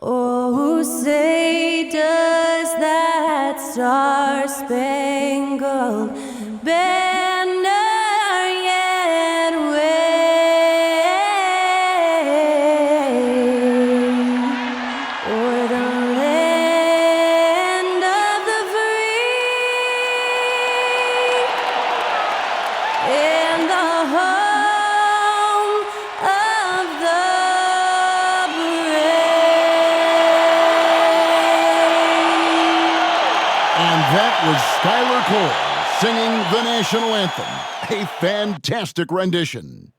Oh, say does that star-spangled banner yet wave o'er the land of the free and the home of the And that was Skylar Cole singing the national anthem. A fantastic rendition.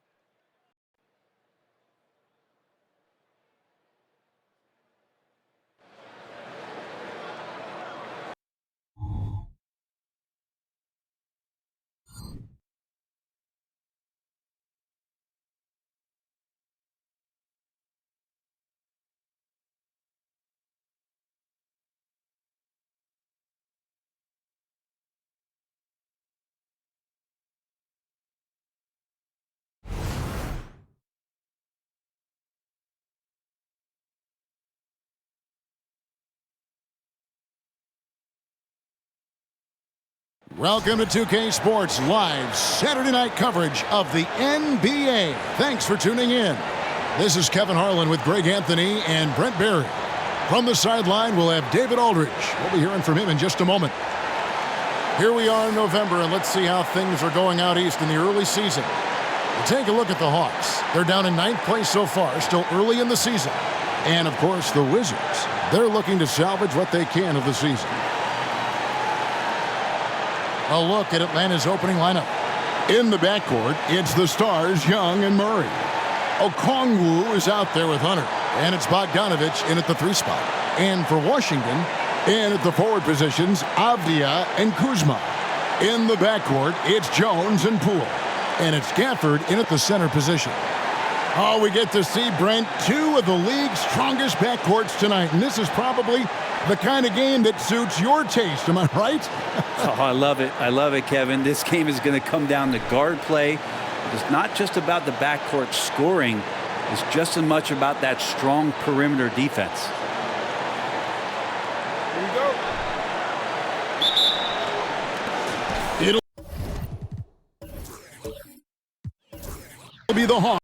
Welcome to 2K Sports Live Saturday night coverage of the NBA. Thanks for tuning in. This is Kevin Harlan with Greg Anthony and Brent Barry. From the sideline, we'll have David Aldridge. We'll be hearing from him in just a moment. Here we are in November, and let's see how things are going out east in the early season. Take a look at the Hawks. They're down in 9th place so far, still early in the season. And, of course, the Wizards. They're looking to salvage what they can of the season. A look at Atlanta's opening lineup. In the backcourt, it's the stars Young and Murray. Okongwu is out there with Hunter. And it's Bogdanovich in at the 3 spot. And for Washington, in at the forward positions, Avdia and Kuzma. In the backcourt, it's Jones and Poole. And it's Gafford in at the center position. Oh, we get to see, Brent, 2 of the league's strongest backcourts tonight. And this is probably the kind of game that suits your taste. Am I right? Oh, I love it. I love it, Kevin. This game is going to come down to guard play. It's not just about the backcourt scoring. It's just as much about that strong perimeter defense. Here we go. It'll be the Hawks.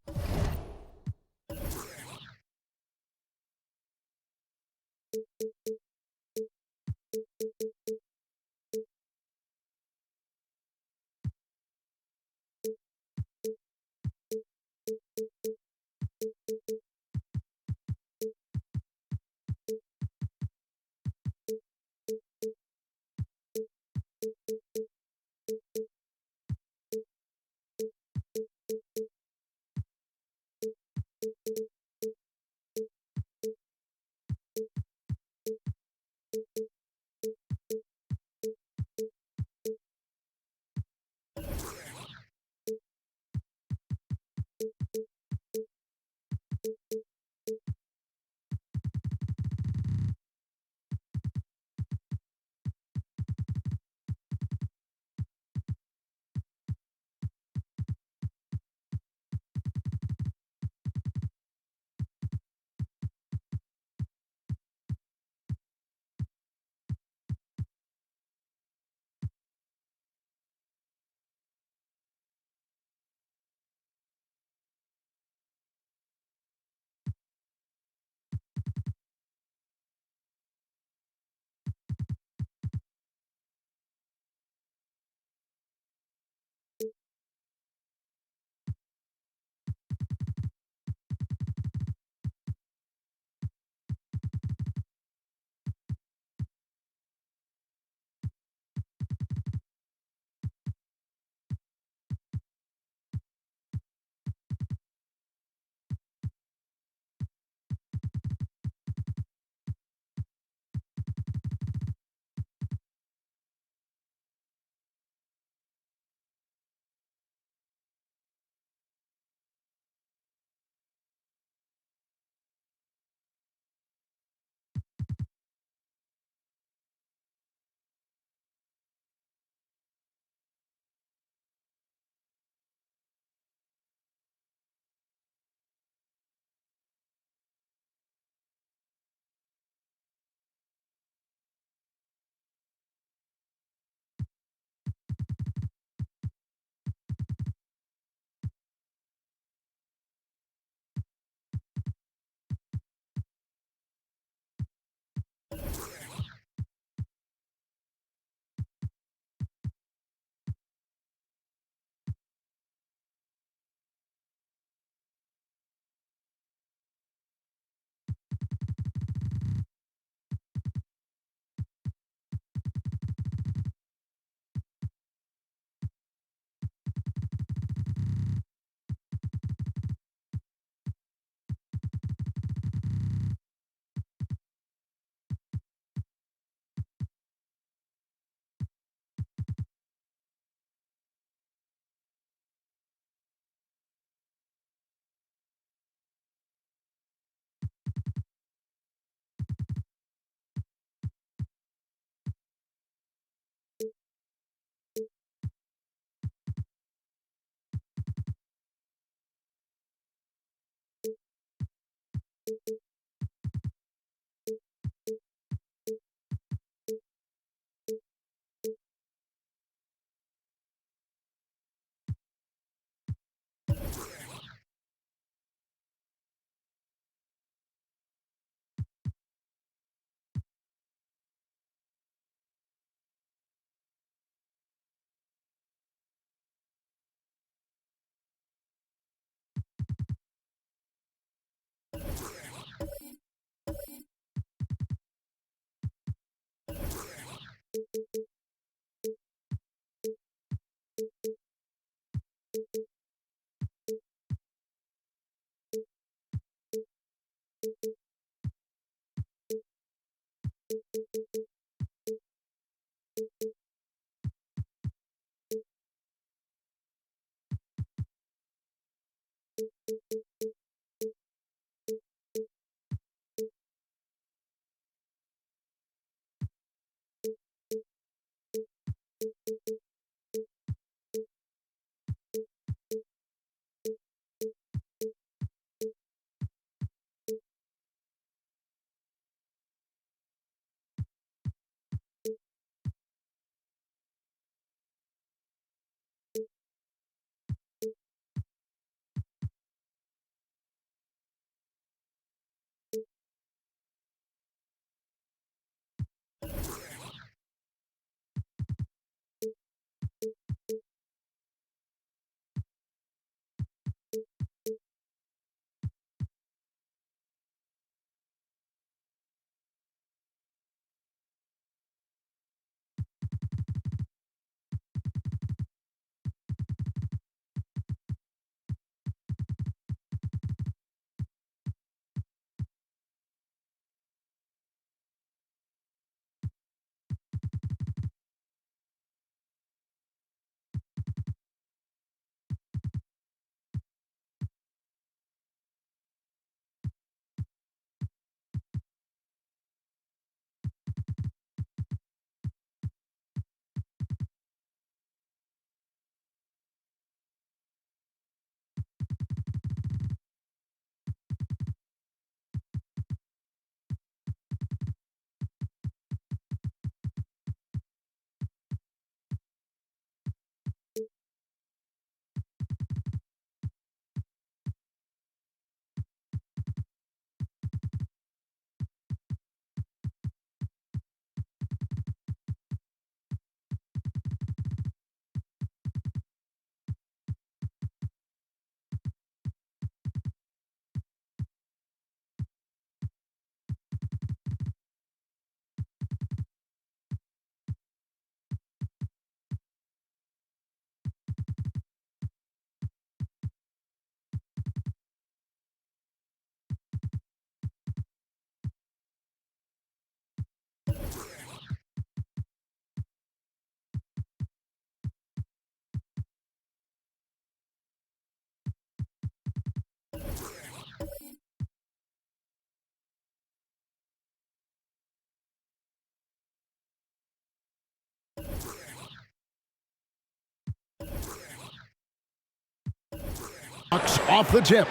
Bucks off the tip.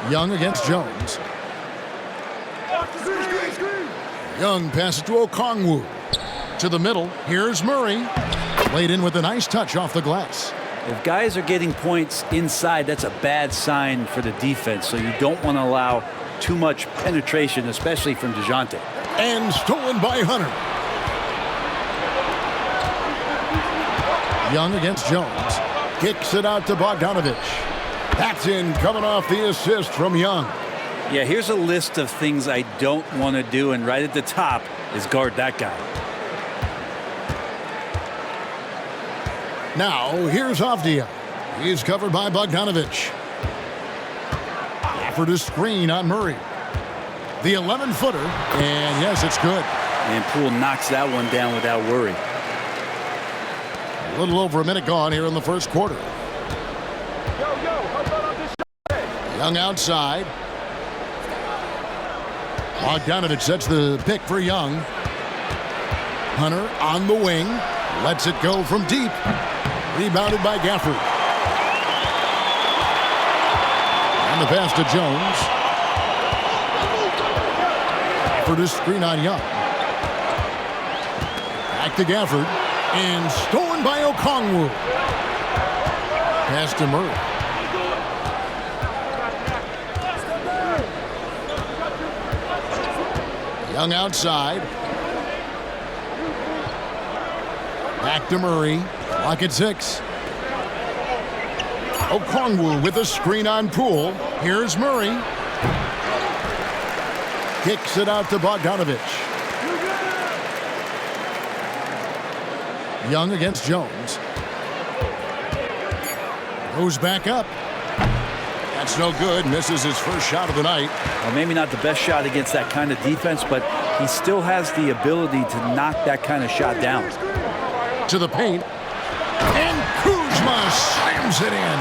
Young against Jones. Young passes to Okongwu. To the middle, here's Murray. Laid in with a nice touch off the glass. If guys are getting points inside, that's a bad sign for the defense, so you don't want to allow too much penetration, especially from DeJounte. And stolen by Hunter. Young against Jones. Kicks it out to Bogdanovich. That's in, coming off the assist from Young. Yeah, here's a list of things I don't want to do, and right at the top is guard that guy. Now, here's Avdia. He's covered by Bogdanovich. Offered a screen on Murray. The 11-footer, and yes, it's good. And Poole knocks that one down without worry. A little over a minute gone here in the first quarter. Young outside. Bogdanovich sets the pick for Young. Hunter on the wing. Lets it go from deep. Rebounded by Gafford. And the pass to Jones. Gafford is screen on Young. Back to Gafford. And stolen by Okongwu. Pass to Murray. Young outside. Back to Murray. Clock at 6. Okongwu with a screen on Poole. Here's Murray. Kicks it out to Bogdanovich. Young against Jones. Goes back up. That's no good. Misses his first shot of the night. Well, maybe not the best shot against that kind of defense, but he still has the ability to knock that kind of shot down. To the paint. And Kuzma slams it in.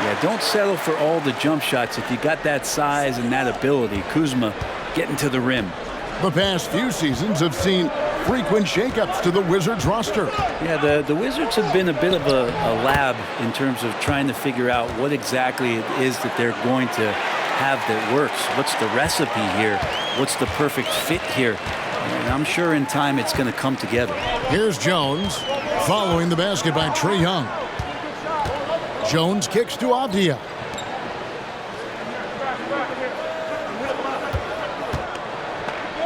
Yeah, don't settle for all the jump shots. If you got that size and that ability, Kuzma getting to the rim. The past few seasons have seen frequent shakeups to the Wizards roster. Yeah, the Wizards have been a bit of a lab in terms of trying to figure out what exactly it is that they're going to have that works. What's the recipe here? What's the perfect fit here? And I'm sure in time it's going to come together. Here's Jones following the basket by Trae Young. Jones kicks to Avdia.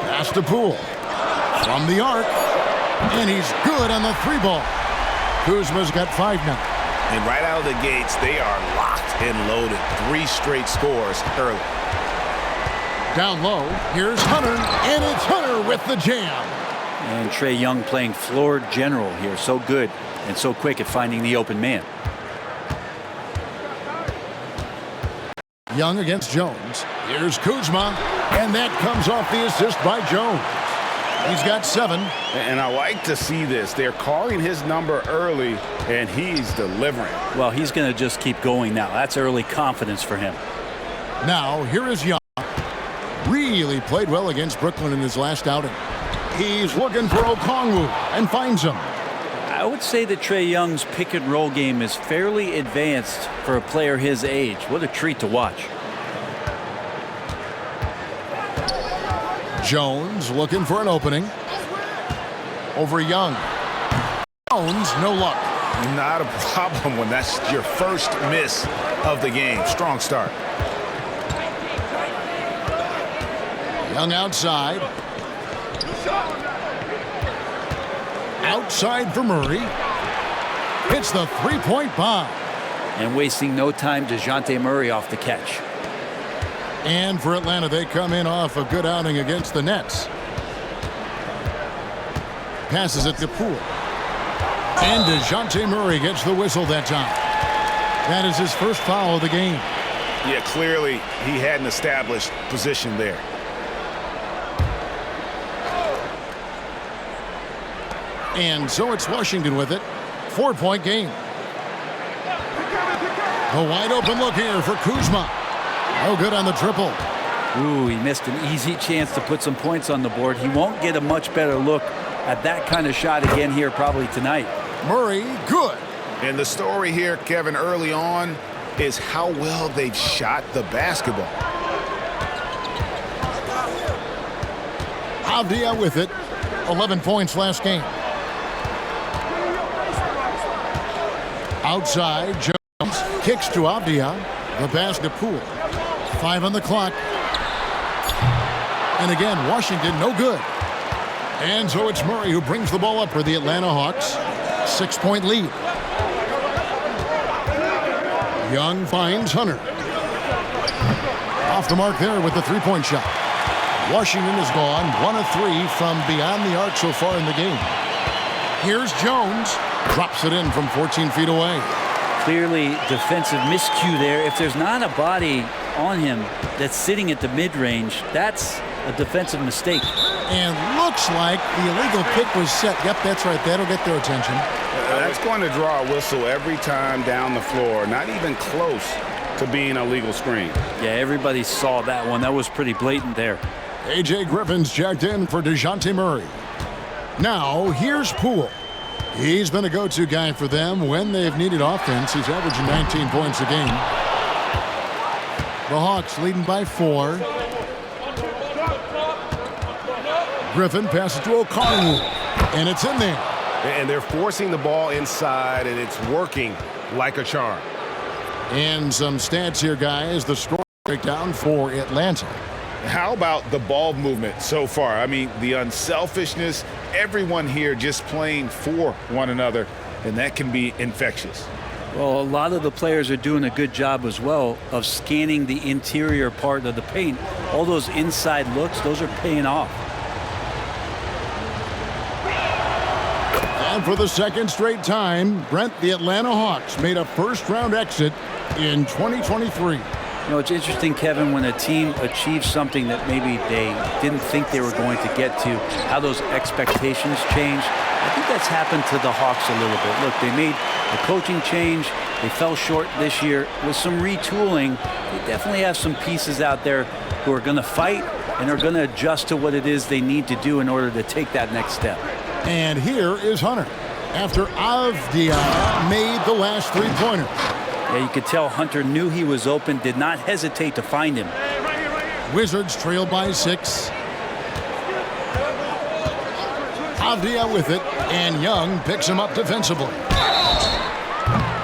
Pass to Poole. From the arc. And he's good on the three ball. Kuzma's got 5 now. And right out of the gates, they are locked and loaded. 3 straight scores early. Down low, here's Hunter, and it's Hunter with the jam. And Trae Young playing floor general here. So good and so quick at finding the open man. Young against Jones. Here's Kuzma, and that comes off the assist by Jones. He's got 7. And I like to see this. They're calling his number early, and he's delivering. Well, he's going to just keep going now. That's early confidence for him. Now, here is Young. Really played well against Brooklyn in his last outing. He's looking for Okongwu and finds him. I would say that Trae Young's pick and roll game is fairly advanced for a player his age. What a treat to watch. Jones looking for an opening. Over Young. Jones, no luck. Not a problem when that's your first miss of the game. Strong start. Young outside. Outside for Murray. Hits the three-point bomb. And wasting no time, DeJounte Murray off the catch. And for Atlanta, they come in off a good outing against the Nets. Passes it to Poole. And DeJounte Murray gets the whistle that time. That is his first foul of the game. Yeah, clearly he had an established position there. And so it's Washington with it. 4-point game. A wide open look here for Kuzma. No good on the triple. Ooh, he missed an easy chance to put some points on the board. He won't get a much better look at that kind of shot again here probably tonight. Murray, good. And the story here, Kevin, early on is how well they've shot the basketball. Avdia with it. 11 points last game. Outside, Jones kicks to Avdia. The pass to Poole. 5 on the clock. And again, Washington, no good. And so it's Murray who brings the ball up for the Atlanta Hawks. 6-point lead. Young finds Hunter. Off the mark there with the three-point shot. Washington has gone 1 of 3 from beyond the arc so far in the game. Here's Jones. Drops it in from 14 feet away. Clearly defensive miscue there. If there's not a body on him that's sitting at the mid-range, that's a defensive mistake. And looks like the illegal pick was set. Yep, that's right. That'll get their attention. That's going to draw a whistle every time down the floor. Not even close to being a legal screen. Yeah, everybody saw that one. That was pretty blatant there. A.J. Griffin's checked in for DeJounte Murray. Now, here's Poole. He's been a go-to guy for them when they've needed offense. He's averaging 19 points a game. The Hawks leading by 4. Griffin passes to Okongwu, and it's in there. And they're forcing the ball inside, and it's working like a charm. And some stats here, guys. The score breakdown for Atlanta. How about the ball movement so far? I mean, the unselfishness, everyone here just playing for one another, and that can be infectious. Well, a lot of the players are doing a good job as well of scanning the interior part of the paint. All those inside looks, those are paying off. And for the second straight time, Brent, the Atlanta Hawks made a first-round exit in 2023. You know, it's interesting, Kevin, when a team achieves something that maybe they didn't think they were going to get to, how those expectations change. I think that's happened to the Hawks a little bit. Look, they made a coaching change. They fell short this year. With some retooling, they definitely have some pieces out there who are going to fight and are going to adjust to what it is they need to do in order to take that next step. And here is Hunter after Avdia made the last three-pointer. Yeah, you could tell Hunter knew he was open, did not hesitate to find him. Wizards trail by 6. Avdia with it, and Young picks him up defensively.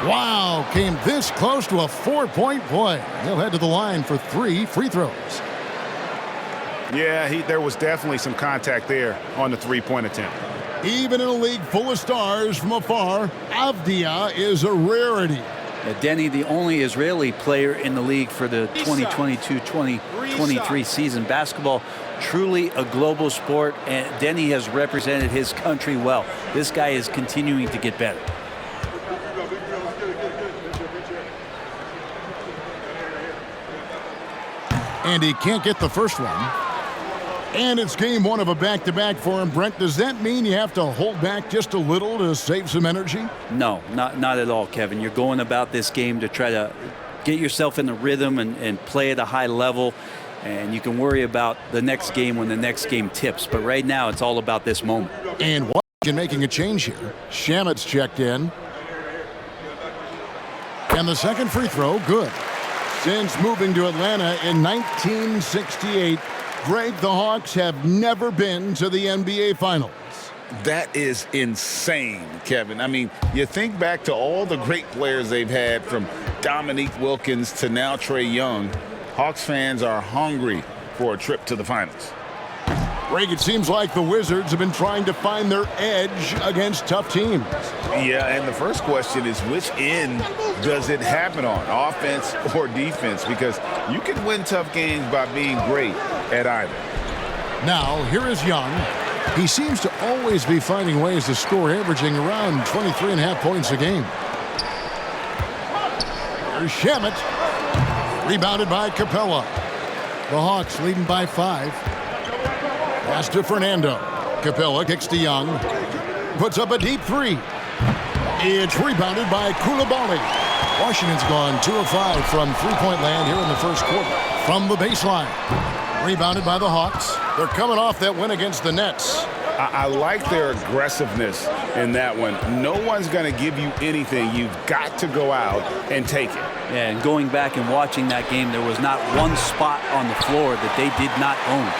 Wow, came this close to a 4-point play. He'll head to the line for 3 free throws. Yeah, there was definitely some contact there on the three-point attempt. Even in a league full of stars from afar, Avdia is a rarity. Denny, the only Israeli player in the league for the 2022-2023 season. Basketball, truly a global sport, and Denny has represented his country well. This guy is continuing to get better. And he can't get the first one. And it's game 1 of a back-to-back for him. Brent, does that mean you have to hold back just a little to save some energy? No, not at all, Kevin. You're going about this game to try to get yourself in the rhythm and play at a high level. And you can worry about the next game when the next game tips. But right now, it's all about this moment. And Washington making a change here. Shamet's checked in. And the second free throw, good. Since moving to Atlanta in 1968, Greg, the Hawks have never been to the NBA Finals. That is insane, Kevin. I mean, you think back to all the great players they've had, from Dominique Wilkins to now Trae Young. Hawks fans are hungry for a trip to the finals. Greg, it seems like the Wizards have been trying to find their edge against tough teams. Yeah, and the first question is, which end does it happen on, offense or defense? Because you can win tough games by being great at either. Now, here is Young. He seems to always be finding ways to score, averaging around 23.5 points a game. Here's Shamet. Rebounded by Capella. The Hawks leading by 5. Pass to Fernando. Capella kicks to Young. Puts up a deep 3. It's rebounded by Coulibaly. Washington's gone 2 of 5 from three-point land here in the first quarter. From the baseline. Rebounded by the Hawks. They're coming off that win against the Nets. I like their aggressiveness in that one. No one's going to give you anything. You've got to go out and take it. Yeah, and going back and watching that game, there was not one spot on the floor that they did not own.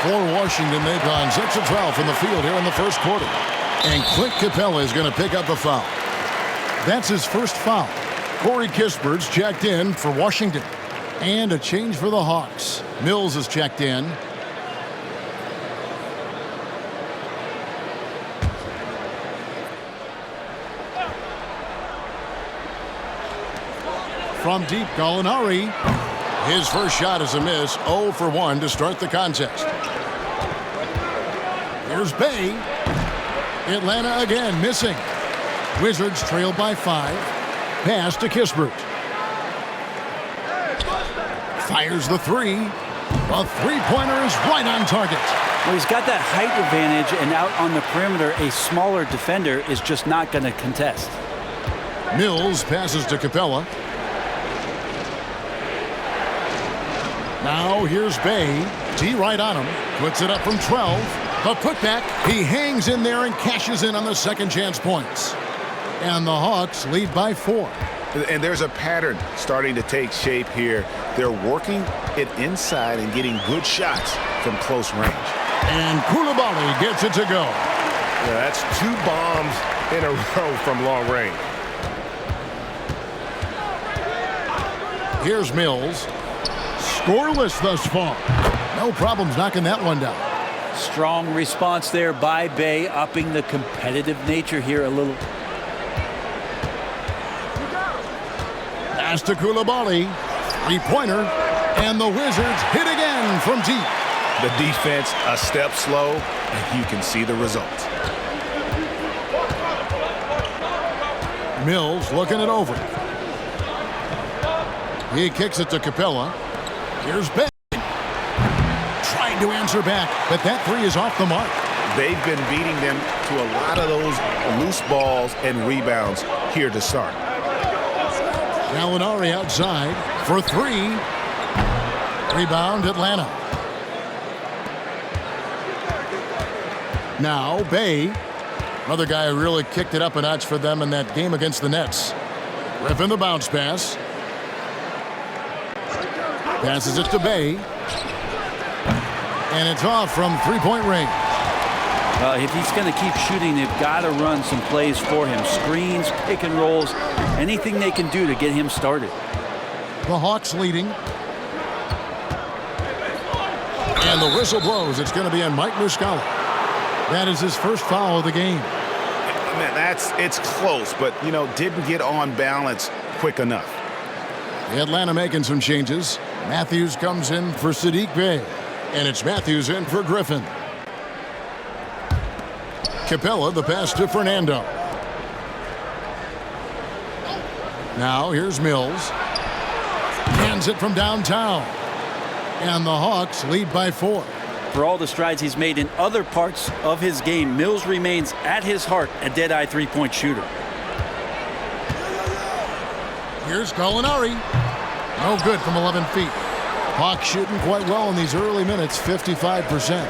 For Washington, they've gone 6 of 12 from the field here in the first quarter. And Clint Capella is going to pick up a foul. That's his first foul. Corey Kispert's checked in for Washington. And a change for the Hawks. Mills is checked in. From deep, Gallinari. His first shot is a miss. 0 for 1 to start the contest. Here's Bay. Atlanta again missing. Wizards trail by 5. Pass to Kispert. Fires the 3. A three-pointer is right on target. Well, he's got that height advantage, and out on the perimeter, a smaller defender is just not going to contest. Mills passes to Capella. Now here's Bay. D right on him. Puts it up from 12. The putback. He hangs in there and cashes in on the second chance points. And the Hawks lead by 4. And there's a pattern starting to take shape here. They're working it inside and getting good shots from close range. And Coulibaly gets it to go. Yeah, that's 2 bombs in a row from long range. Here's Mills. Scoreless thus far. No problems knocking that one down. Strong response there by Bay, upping the competitive nature here a little. Pass to Coulibaly. Three-pointer. And the Wizards hit again from deep. The defense a step slow, and you can see the results. Mills looking it over. He kicks it to Capella. Here's Ben. Trying to answer back, but that three is off the mark. They've been beating them to a lot of those loose balls and rebounds here to start. Gallinari outside for three. Rebound Atlanta. Now Bay. Another guy who really kicked it up a notch for them in that game against the Nets. Griffin the bounce pass. Passes it to Bay. And it's off from three-point range. If he's going to keep shooting, they've got to run some plays for him. Screens, pick and rolls, anything they can do to get him started. The Hawks leading. And the whistle blows. It's going to be on Mike Muscala. That is his first foul of the game. Man, it's close, but, didn't get on balance quick enough. Atlanta making some changes. Matthews comes in for Saddiq Bey. And it's Matthews in for Griffin. Capella, the pass to Fernando. Now here's Mills. Hands it from downtown. And the Hawks lead by 4. For all the strides he's made in other parts of his game, Mills remains at his heart a dead-eye three-point shooter. Here's Gallinari. No good from 11 feet. Hawks shooting quite well in these early minutes, 55%.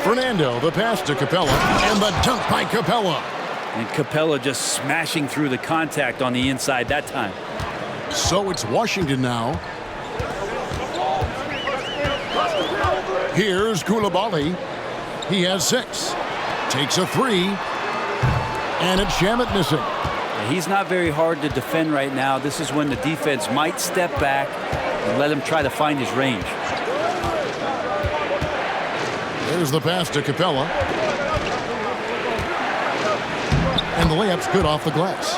Fernando, the pass to Capella, and the dunk by Capella. And Capella just smashing through the contact on the inside that time. So it's Washington now. Here's Coulibaly. He has 6. Takes a 3. And it's Shamet missing. He's not very hard to defend right now. This is when the defense might step back and let him try to find his range. There's the pass to Capella. And the layup's good off the glass.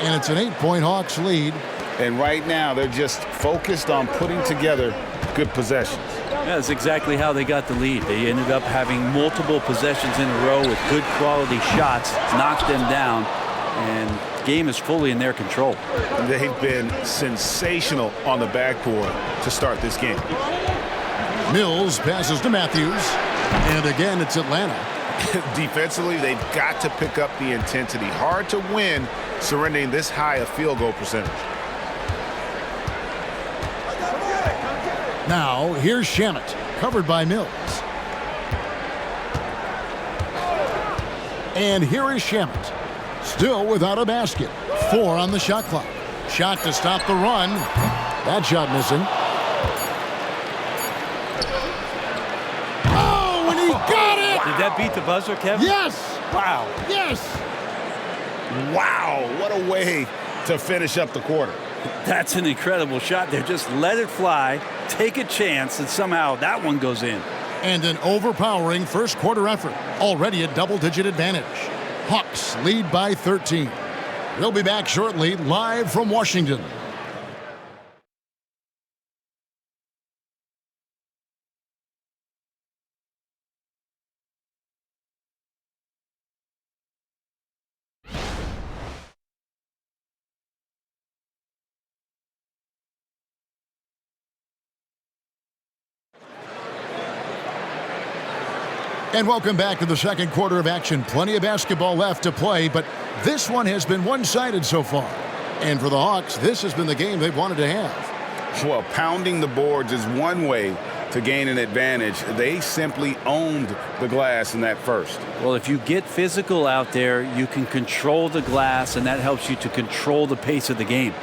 And it's an 8-point Hawks lead. And right now, they're just focused on putting together good possessions. That's exactly how they got the lead. They ended up having multiple possessions in a row with good quality shots, knocked them down, and the game is fully in their control. They've been sensational on the backboard to start this game. Mills passes to Matthews. And again, it's Atlanta. Defensively, they've got to pick up the intensity. Hard to win surrendering this high a field goal percentage. Now, here's Shamet, covered by Mills. And here is Shamet, still without a basket. 4 on the shot clock. Shot to stop the run. That shot missing. Oh, and he got it! Did that beat the buzzer, Kevin? Yes! Wow. Yes! Wow, what a way to finish up the quarter. That's an incredible shot there. Just let it fly, take a chance, and somehow that one goes in. And an overpowering first quarter effort. Already a double-digit advantage. Hawks lead by 13. We'll be back shortly, live from Washington. And welcome back to the second quarter of action. Plenty of basketball left to play, but this one has been one-sided so far. And for the Hawks, this has been the game they've wanted to have. Well, pounding the boards is one way to gain an advantage. They simply owned the glass in that first. Well, if you get physical out there, you can control the glass, and that helps you to control the pace of the game.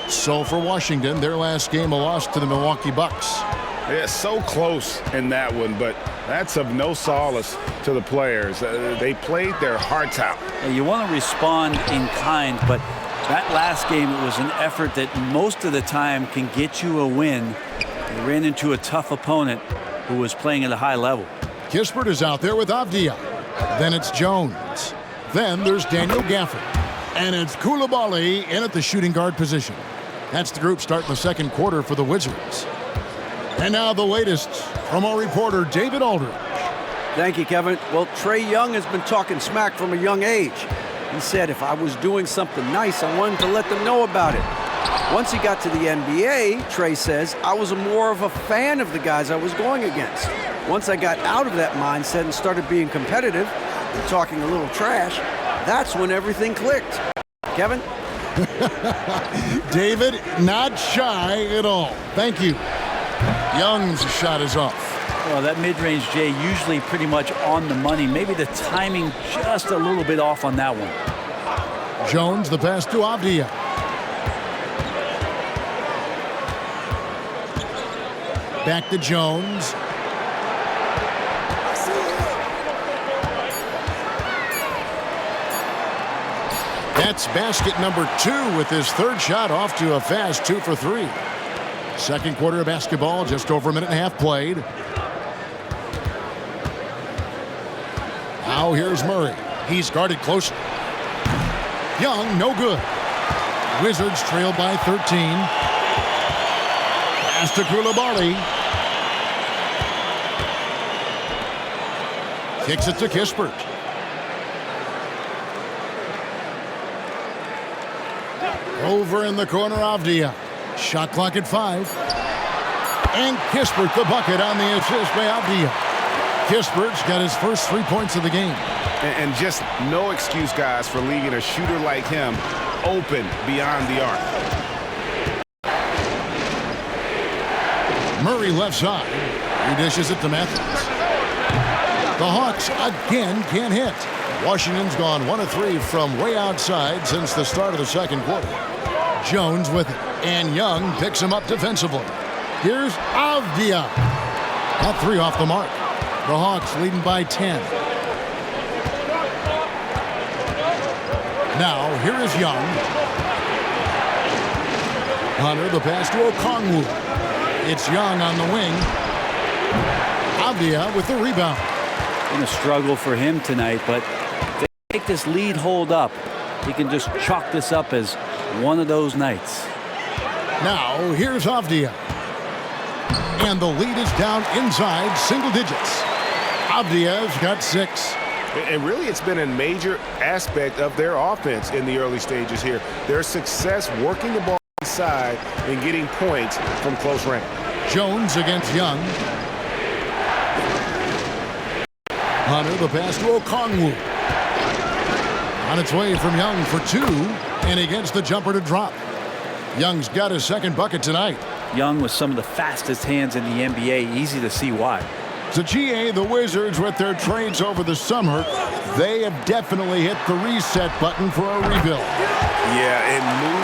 So for Washington, their last game a loss to the Milwaukee Bucks. Yeah, so close in that one, but that's of no solace to the players. They played their hearts out. You want to respond in kind, but that last game, it was an effort that most of the time can get you a win. They ran into a tough opponent who was playing at a high level. Kispert is out there with Avdia. Then it's Jones. Then there's Daniel Gafford. And it's Coulibaly in at the shooting guard position. That's the group starting the second quarter for the Wizards. And now the latest from our reporter, David Aldridge. Thank you, Kevin. Well, Trae Young has been talking smack from a young age. He said if I was doing something nice, I wanted to let them know about it. Once he got to the NBA, Trae says, I was more of a fan of the guys I was going against. Once I got out of that mindset and started being competitive and talking a little trash, that's when everything clicked. Kevin? David, not shy at all. Thank you. Young's shot is off. Well, that mid-range, Jay, usually pretty much on the money. Maybe the timing just a little bit off on that one. Jones, the pass to Avdia. Back to Jones. That's basket number 2 with his third shot off to a fast 2 for 3. Second quarter of basketball, just over a minute and a half played. Now here's Murray. He's guarded closely. Young, no good. Wizards trail by 13. Pass to Coulibaly. Kicks it to Kispert. Over in the corner, Avdia. Shot clock at 5. And Kispert the bucket on the assist by Avdia. Kispert's got his first 3 points of the game. And just no excuse, guys, for leaving a shooter like him open beyond the arc. Murray left side. He dishes it to Matthews. The Hawks again can't hit. Washington's gone 1 of 3 from way outside since the start of the second quarter. Jones with it. And Young picks him up defensively. Here's Avdia. That 3 off the mark. The Hawks leading by 10. Now, here is Young. Hunter, the pass to Okongwu. It's Young on the wing. Avdia with the rebound. Been a struggle for him tonight, but if they make this lead hold up, he can just chalk this up as one of those nights. Now, here's Avdia. And the lead is down inside single digits. Avdia's got 6. And really, it's been a major aspect of their offense in the early stages here. Their success working the ball inside and getting points from close range. Jones against Young. Hunter, the pass to Okongwu. On its way from Young for 2, and he gets the jumper to drop. Young's got his second bucket tonight. Young with some of the fastest hands in the NBA. Easy to see why. So GA, the Wizards, with their trades over the summer, they have definitely hit the reset button for a rebuild. Yeah, and